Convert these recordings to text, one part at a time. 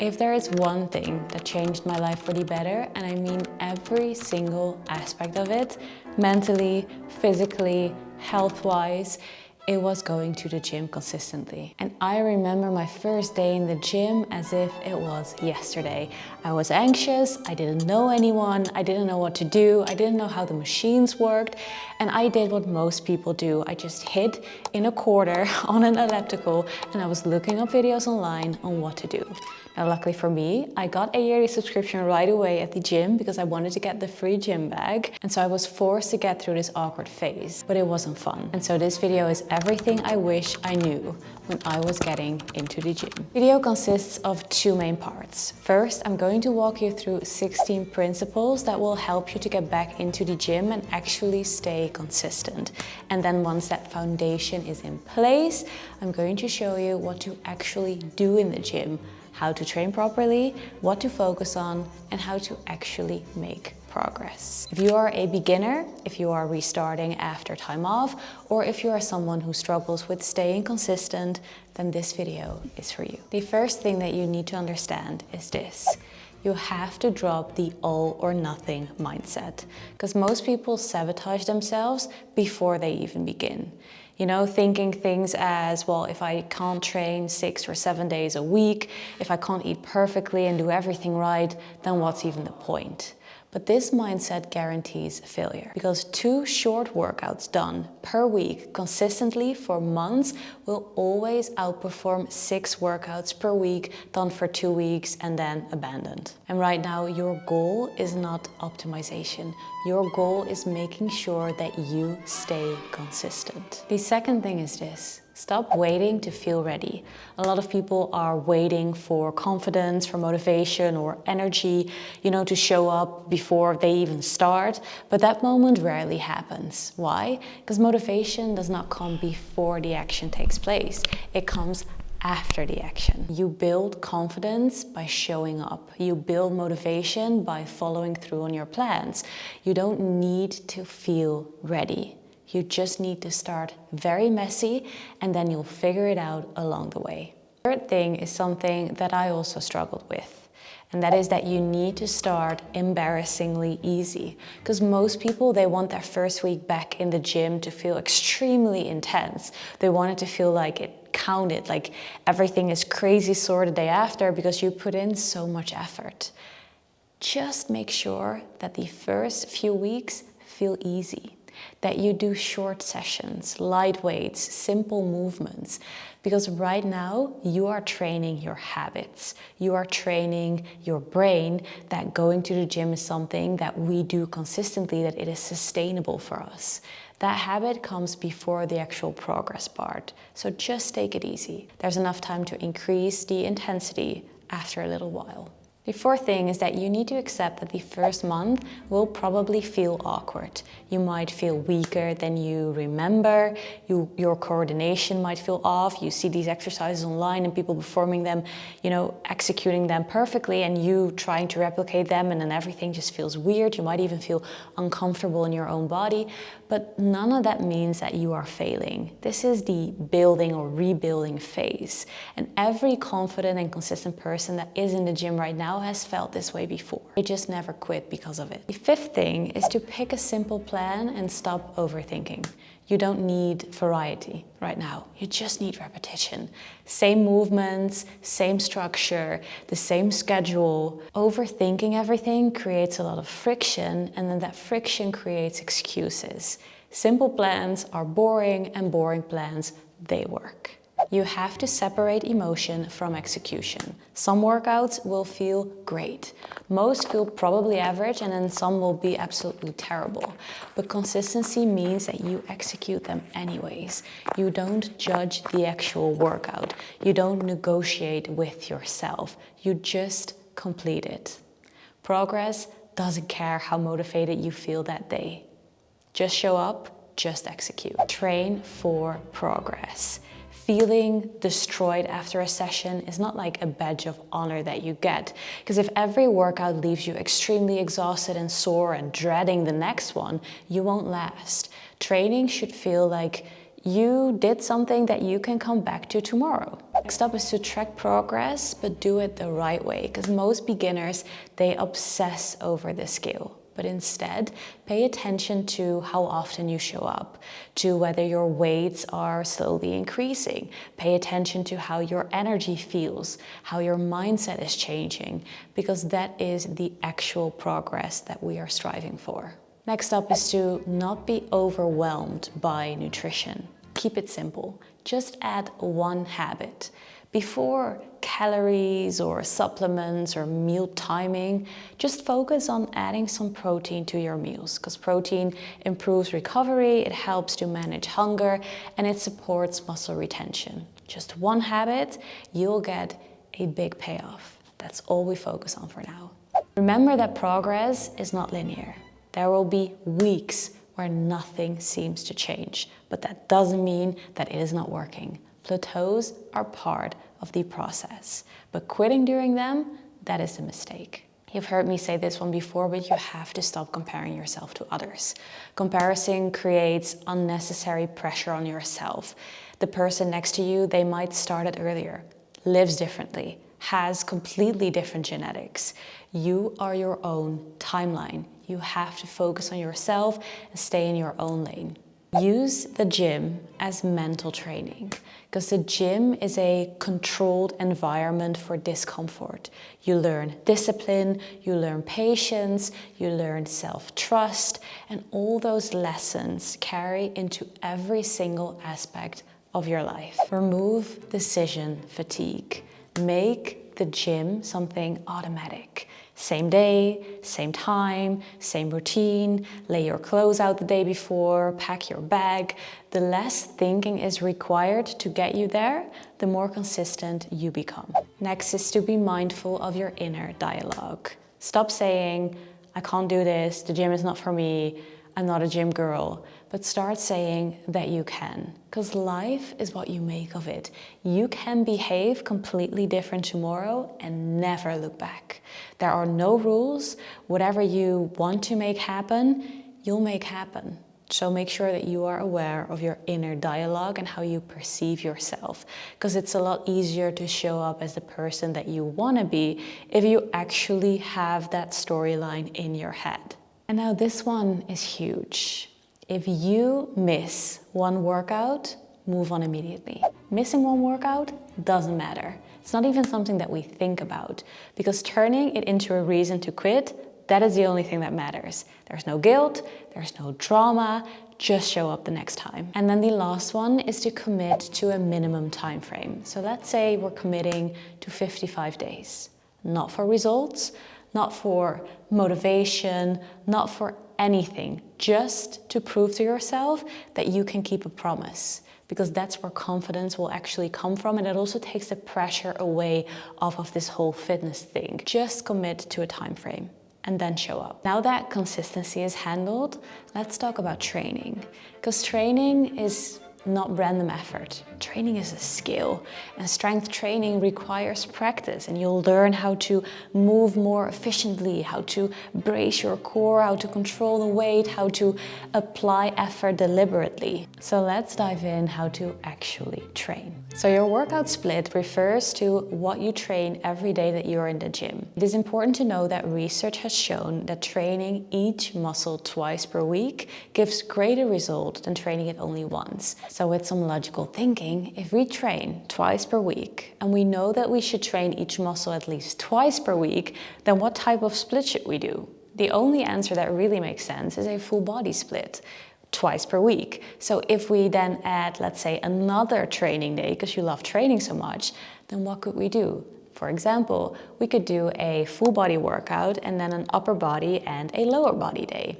If there is one thing that changed my life for the better, and I mean every single aspect of it, mentally, physically, health-wise, it was going to the gym consistently. And I remember my first day in the gym as if it was yesterday. I was anxious, I didn't know anyone, I didn't know what to do, I didn't know how the machines worked, and I did what most people do. I just hid in a corner on an elliptical and I was looking up videos online on what to do. Now, luckily for me, I got a yearly subscription right away at the gym because I wanted to get the free gym bag. And so I was forced to get through this awkward phase, but it wasn't fun. And so this video is everything I wish I knew when I was getting into the gym. The video consists of two main parts. First, I'm going to walk you through 16 principles that will help you to get back into the gym and actually stay consistent. And then once that foundation is in place, I'm going to show you what to actually do in the gym, how to train properly, what to focus on, and how to actually make progress. If you are a beginner, if you are restarting after time off, or if you are someone who struggles with staying consistent, then this video is for you. The first thing that you need to understand is this. You have to drop the all or nothing mindset, because most people sabotage themselves before they even begin. You know, thinking things as, well, if I can't train 6 or 7 days a week, if I can't eat perfectly and do everything right, then what's even the point? But this mindset guarantees failure, because 2 short workouts done per week consistently for months will always outperform 6 workouts per week done for 2 weeks and then abandoned. And right now, your goal is not optimization. Your goal is making sure that you stay consistent. The second thing is this. Stop waiting to feel ready. A lot of people are waiting for confidence, for motivation or energy, to show up before they even start. But that moment rarely happens. Why? Because motivation does not come before the action takes place. It comes after the action. You build confidence by showing up. You build motivation by following through on your plans. You don't need to feel ready. You just need to start very messy and then you'll figure it out along the way. Third thing is something that I also struggled with. And that is that you need to start embarrassingly easy. Because most people, they want their first week back in the gym to feel extremely intense. They want it to feel like it counted, like everything is crazy sore the day after because you put in so much effort. Just make sure that the first few weeks feel easy. That you do short sessions, light weights, simple movements. Because right now, you are training your habits. You are training your brain that going to the gym is something that we do consistently, that it is sustainable for us. That habit comes before the actual progress part. So just take it easy. There's enough time to increase the intensity after a little while. The fourth thing is that you need to accept that the first month will probably feel awkward. You might feel weaker than you remember. Your coordination might feel off. You see these exercises online and people performing them, executing them perfectly, and you trying to replicate them, and then everything just feels weird. You might even feel uncomfortable in your own body. But none of that means that you are failing. This is the building or rebuilding phase. And every confident and consistent person that is in the gym right now has felt this way before. They just never quit because of it. The fifth thing is to pick a simple plan and stop overthinking. You don't need variety right now. You just need repetition. Same movements, same structure, the same schedule. Overthinking everything creates a lot of friction, and then that friction creates excuses. Simple plans are boring, and boring plans, they work. You have to separate emotion from execution. Some workouts will feel great. Most feel probably average, and then some will be absolutely terrible. But consistency means that you execute them anyways. You don't judge the actual workout. You don't negotiate with yourself. You just complete it. Progress doesn't care how motivated you feel that day. Just show up, just execute. Train for progress. Feeling destroyed after a session is not like a badge of honor that you get. Because if every workout leaves you extremely exhausted and sore and dreading the next one, you won't last. Training should feel like You did something that you can come back to tomorrow. Next up is to track progress, but do it the right way, because most beginners, they obsess over the skill. But instead, pay attention to how often you show up, to whether your weights are slowly increasing. Pay attention to how your energy feels, how your mindset is changing, because that is the actual progress that we are striving for. Next up is to not be overwhelmed by nutrition. Keep it simple. Just add one habit. Before calories or supplements or meal timing, just focus on adding some protein to your meals, because protein improves recovery, it helps to manage hunger, and it supports muscle retention. Just one habit, you'll get a big payoff. That's all we focus on for now. Remember that progress is not linear. There will be weeks where nothing seems to change, but that doesn't mean that it is not working. Plateaus are part of the process, but quitting during them, that is a mistake. You've heard me say this one before, but you have to stop comparing yourself to others. Comparison creates unnecessary pressure on yourself. The person next to you, they might start it earlier, lives differently, has completely different genetics. You are your own timeline. You have to focus on yourself and stay in your own lane. Use the gym as mental training, because the gym is a controlled environment for discomfort. You learn discipline, you learn patience, you learn self-trust, and all those lessons carry into every single aspect of your life. Remove decision fatigue. Make the gym something automatic. Same day, same time, same routine, lay your clothes out the day before, pack your bag. The less thinking is required to get you there, the more consistent you become. Next is to be mindful of your inner dialogue. Stop saying, I can't do this, the gym is not for me, I'm not a gym girl, but start saying that you can, because life is what you make of it. You can behave completely different tomorrow and never look back. There are no rules. Whatever you want to make happen, you'll make happen. So make sure that you are aware of your inner dialogue and how you perceive yourself, because it's a lot easier to show up as the person that you want to be if you actually have that storyline in your head. And now this one is huge. If you miss one workout, move on immediately. Missing one workout doesn't matter. It's not even something that we think about, because turning it into a reason to quit, that is the only thing that matters. There's no guilt, there's no drama, just show up the next time. And then the last one is to commit to a minimum time frame. So let's say we're committing to 55 days. Not for results, not for motivation, not for anything, just to prove to yourself that you can keep a promise, because that's where confidence will actually come from, and it also takes the pressure away off of this whole fitness thing. Just commit to a time frame and then show up. Now that consistency is handled, let's talk about training, because training is not random effort. Training is a skill, and strength training requires practice, and you'll learn how to move more efficiently, how to brace your core, how to control the weight, how to apply effort deliberately. So let's dive in how to actually train. So your workout split refers to what you train every day that you're in the gym. It is important to know that research has shown that training each muscle twice per week gives greater result than training it only once. So with some logical thinking, if we train twice per week and we know that we should train each muscle at least twice per week, then what type of split should we do? The only answer that really makes sense is a full body split, twice per week. So if we then add, let's say, another training day, because you love training so much, then what could we do? For example, we could do a full body workout and then an upper body and a lower body day.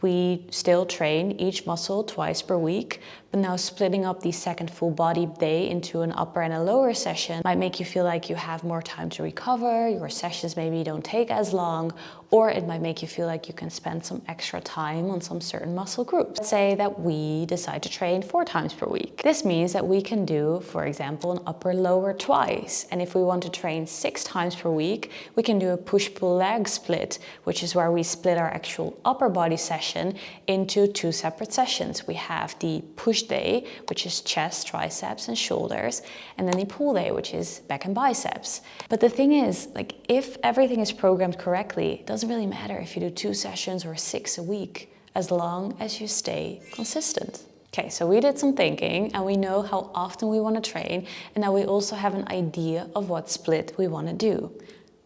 We still train each muscle twice per week, but now splitting up the second full body day into an upper and a lower session might make you feel like you have more time to recover, your sessions maybe don't take as long, or it might make you feel like you can spend some extra time on some certain muscle groups. Let's say that we decide to train 4 times per week. This means that we can do, for example, an upper lower twice. And if we want to train 6 times per week, we can do a push-pull leg split, which is where we split our actual upper body session session into 2 separate sessions. We have the push day, which is chest, triceps and shoulders, and then the pull day, which is back and biceps. But the thing is, like, if everything is programmed correctly, it doesn't really matter if you do 2 sessions or 6 a week, as long as you stay consistent. Okay, so we did some thinking and we know how often we want to train, and now we also have an idea of what split we want to do.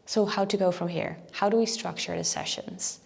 So how to go from here? How do we structure the sessions?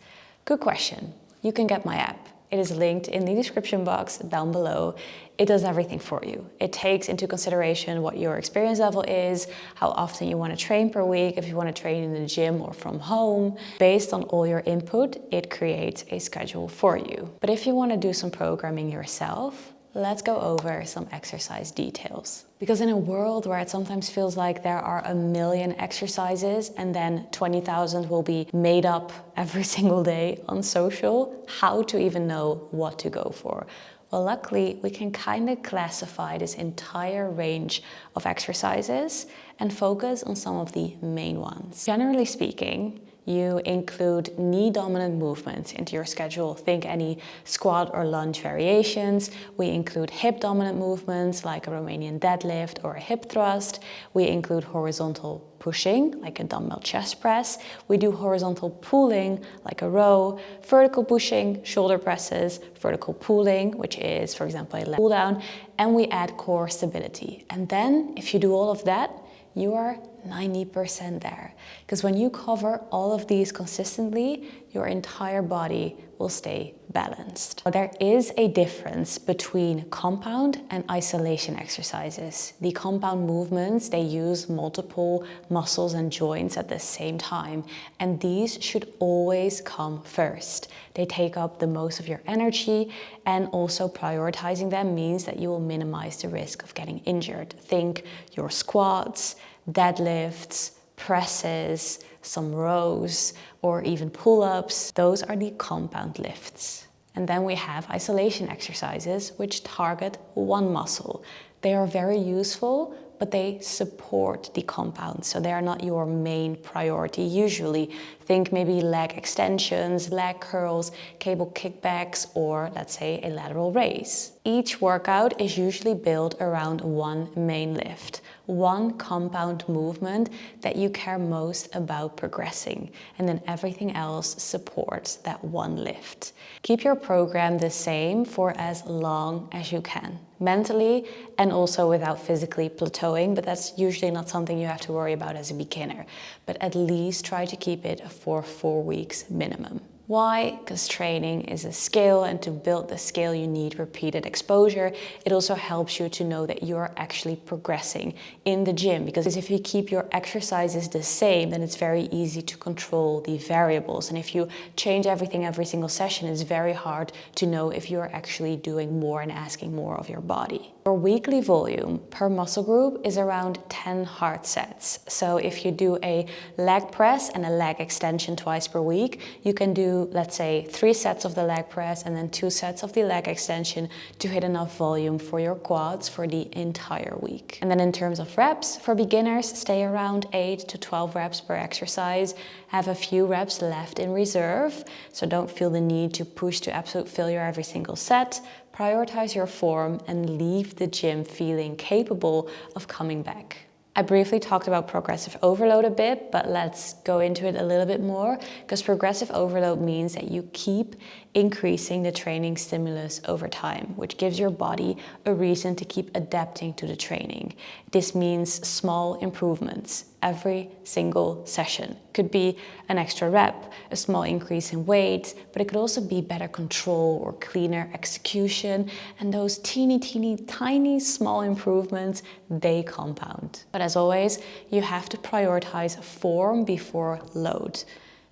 Good question. You can get my app. It is linked in the description box down below. It does everything for you. It takes into consideration what your experience level is, how often you want to train per week, if you want to train in the gym or from home. Based on all your input, it creates a schedule for you. But if you want to do some programming yourself, let's go over some exercise details. Because in a world where it sometimes feels like there are a million exercises and then 20,000 will be made up every single day on social, how to even know what to go for? Well, luckily, we can kind of classify this entire range of exercises and focus on some of the main ones. Generally speaking, you include knee dominant movements into your schedule. Think any squat or lunge variations. We include hip dominant movements like a Romanian deadlift or a hip thrust. We include horizontal pushing like a dumbbell chest press. We do horizontal pulling like a row, vertical pushing, shoulder presses, vertical pulling, which is, for example, a leg pull down, and we add core stability. And then if you do all of that, you are 90% there. Because when you cover all of these consistently, your entire body will stay balanced. There is a difference between compound and isolation exercises. The compound movements, they use multiple muscles and joints at the same time, and these should always come first. They take up the most of your energy, and also prioritizing them means that you will minimize the risk of getting injured. Think your squats, deadlifts, presses, some rows, or even pull-ups. Those are the compound lifts. And then we have isolation exercises, which target one muscle. They are very useful, but they support the compound, so they are not your main priority usually. Think maybe leg extensions, leg curls, cable kickbacks, or let's say a lateral raise. Each workout is usually built around one main lift, one compound movement that you care most about progressing, and then everything else supports that one lift. Keep your program the same for as long as you can, mentally and also without physically plateauing, but that's usually not something you have to worry about as a beginner. But at least try to keep it for 4 weeks minimum. Why? Because training is a skill, and to build the skill you need repeated exposure. It also helps you to know that you're actually progressing in the gym, because if you keep your exercises the same, then it's very easy to control the variables. And if you change everything every single session, it's very hard to know if you're actually doing more and asking more of your body. Your weekly volume per muscle group is around 10 hard sets. So if you do a leg press and a leg extension twice per week, you can do, let's say, 3 sets of the leg press and then 2 sets of the leg extension to hit enough volume for your quads for the entire week. And then in terms of reps, for beginners, stay around 8 to 12 reps per exercise. Have a few reps left in reserve, so don't feel the need to push to absolute failure every single set. Prioritize your form and leave the gym feeling capable of coming back. I briefly talked about progressive overload a bit, but let's go into it a little bit more, because progressive overload means that you keep increasing the training stimulus over time, which gives your body a reason to keep adapting to the training. This means small improvements every single session. Could be an extra rep, a small increase in weight, but it could also be better control or cleaner execution. And those teeny, tiny, small improvements, they compound. But as always, you have to prioritize form before load.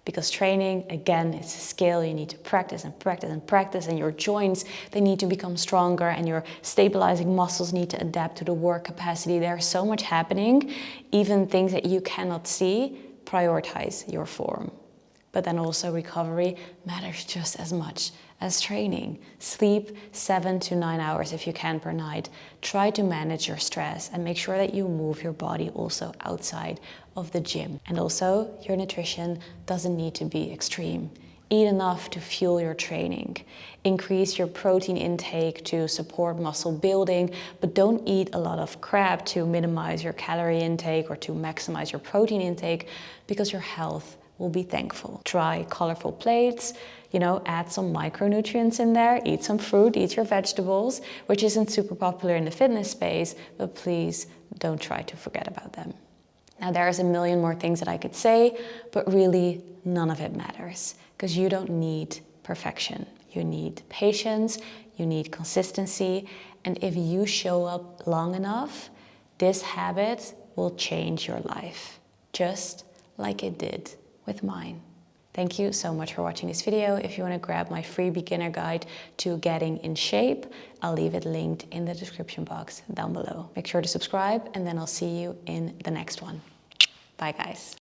Because training, again, it's a skill. You need to practice and practice and practice, and your joints, they need to become stronger, and your stabilizing muscles need to adapt to the work capacity. There's so much happening, even things that you cannot see. Prioritize your form. But then also recovery matters just as much as training. Sleep 7 to 9 hours if you can per night. Try to manage your stress and make sure that you move your body also outside of the gym. And also, your nutrition doesn't need to be extreme. Eat enough to fuel your training. Increase your protein intake to support muscle building, but don't eat a lot of crap to minimize your calorie intake or to maximize your protein intake, because your health will be thankful. Try colorful plates, add some micronutrients in there, eat some fruit, eat your vegetables, which isn't super popular in the fitness space, but please don't try to forget about them. Now, there's a million more things that I could say, but really none of it matters, because you don't need perfection. You need patience, you need consistency, and if you show up long enough, this habit will change your life, just like it did with mine. Thank you so much for watching this video. If you want to grab my free beginner guide to getting in shape, I'll leave it linked in the description box down below. Make sure to subscribe, and then I'll see you in the next one. Bye, guys.